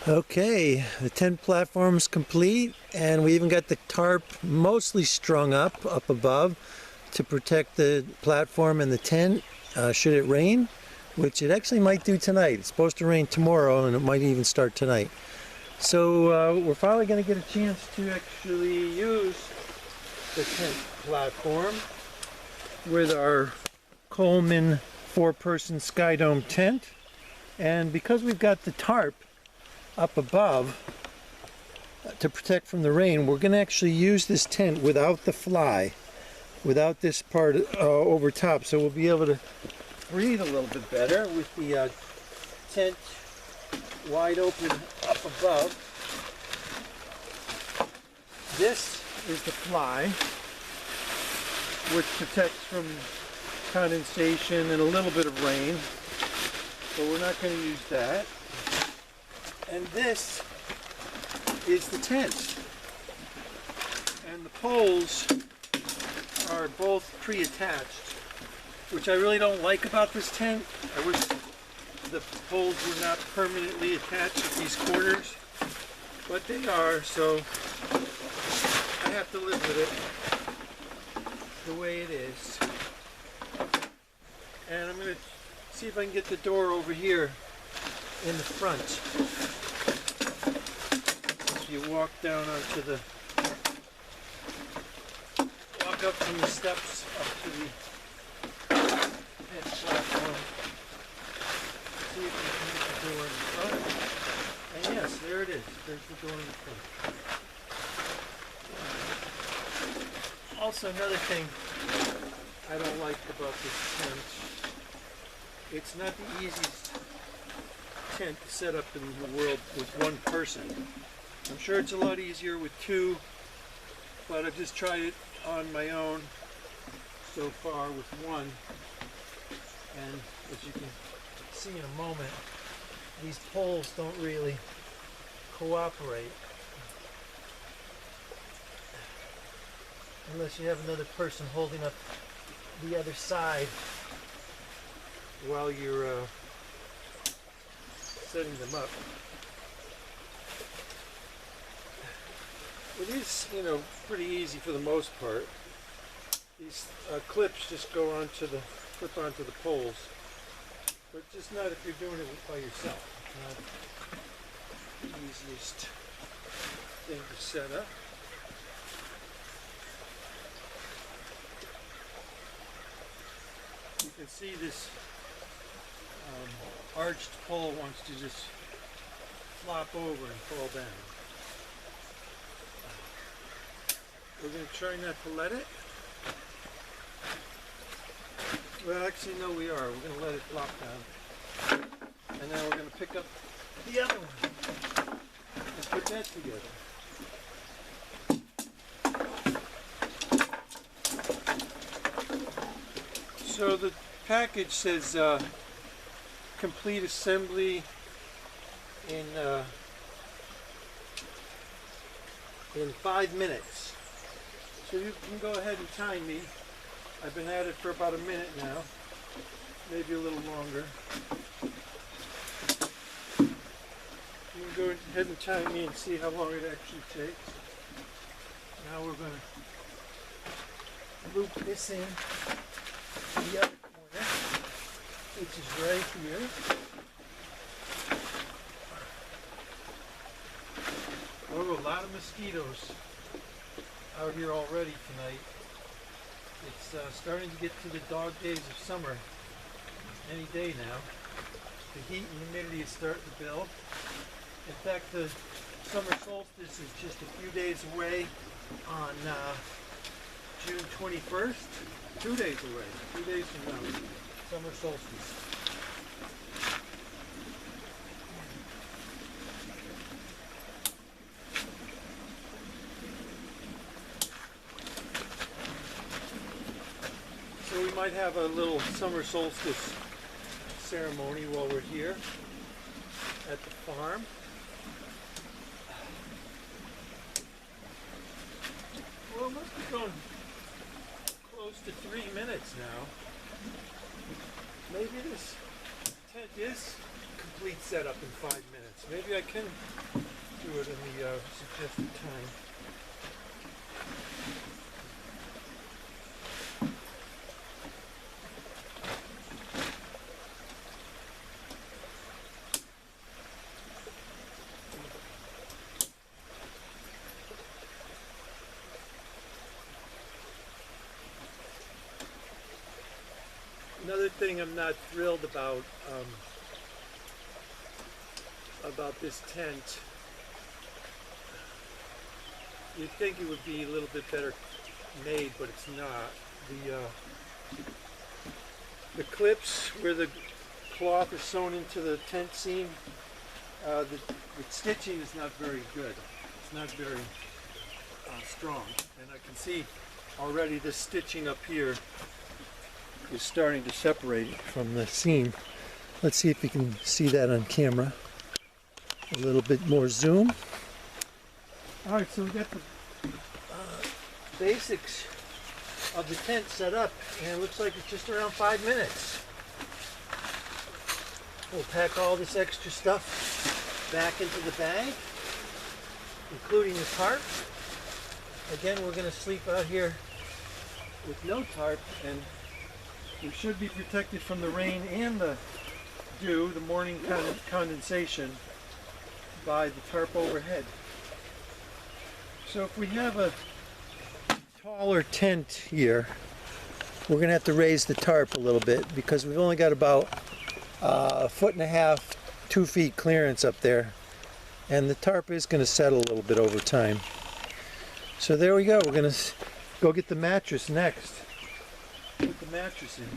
Okay, the tent platform's complete, and we even got the tarp mostly strung up above to protect the platform and the tent should it rain, which it actually might do tonight. It's supposed to rain tomorrow, and it might even start tonight. So we're finally going to get a chance to actually use the tent platform with our Coleman 4-person Sky Dome tent. And because we've got the tarp up above to protect from the rain, we're going to actually use this tent without the fly, without this part over top, so we'll be able to breathe a little bit better with the tent wide open up above. This is the fly, which protects from condensation and a little bit of rain, but we're not going to use that. And this is the tent. And the poles are both pre-attached, which I really don't like about this tent. I wish the poles were not permanently attached at these corners, but they are, so I have to live with it the way it is. And I'm going to see if I can get the door over here in the front. You walk down onto the, walk up from the steps up to the tent platform. See if you can get the door in the front. And yes, there it is. There's the door in the front. Also, another thing I don't like about this tent, it's not the easiest tent to set up in the world with one person. I'm sure it's a lot easier with two, but I've just tried it on my own so far with one. And as you can see in a moment, these poles don't really cooperate unless you have another person holding up the other side while you're setting them up. It is, pretty easy for the most part. These clips just go onto the, clip onto the poles, but just not if you're doing it by yourself. Not the easiest thing to set up. You can see this arched pole wants to just flop over and fall down. We're going to try not to let it. Well, actually, no, we are. We're going to let it flop down. And then we're going to pick up the other one and put that together. So the package says complete assembly in 5 minutes. So you can go ahead and time me. I've been at it for about a minute now, maybe a little longer. You can go ahead and time me and see how long it actually takes. Now we're going to loop this in to the other corner, which is right here. Oh, a lot of mosquitoes out here already tonight. It's starting to get to the dog days of summer any day now. The heat and humidity is starting to build. In fact, the summer solstice is just a few days away on June 21st. 2 days away. 2 days from now. Summer solstice. So we might have a little summer solstice ceremony while we're here at the farm. Well, it must be going close to 3 minutes now. Maybe this tent is complete setup in 5 minutes. Maybe I can do it in the suggested time. Another thing I'm not thrilled about this tent, you'd think it would be a little bit better made, but it's not. The clips where the cloth is sewn into the tent seam, the stitching is not very good. It's not very strong, and I can see already the stitching up here is starting to separate from the seam. Let's see if you can see that on camera. A little bit more zoom. Alright, so we got the basics of the tent set up, and it looks like it's just around 5 minutes. We'll pack all this extra stuff back into the bag, including the tarp. Again, we're going to sleep out here with no tarp, and we should be protected from the rain and the dew, the morning condensation, by the tarp overhead. So if we have a taller tent here, we're going to have to raise the tarp a little bit because we've only got about 1.5 feet, 2 feet clearance up there, and the tarp is going to settle a little bit over time. So there we go. We're going to go get the mattress next. Put the mattress in.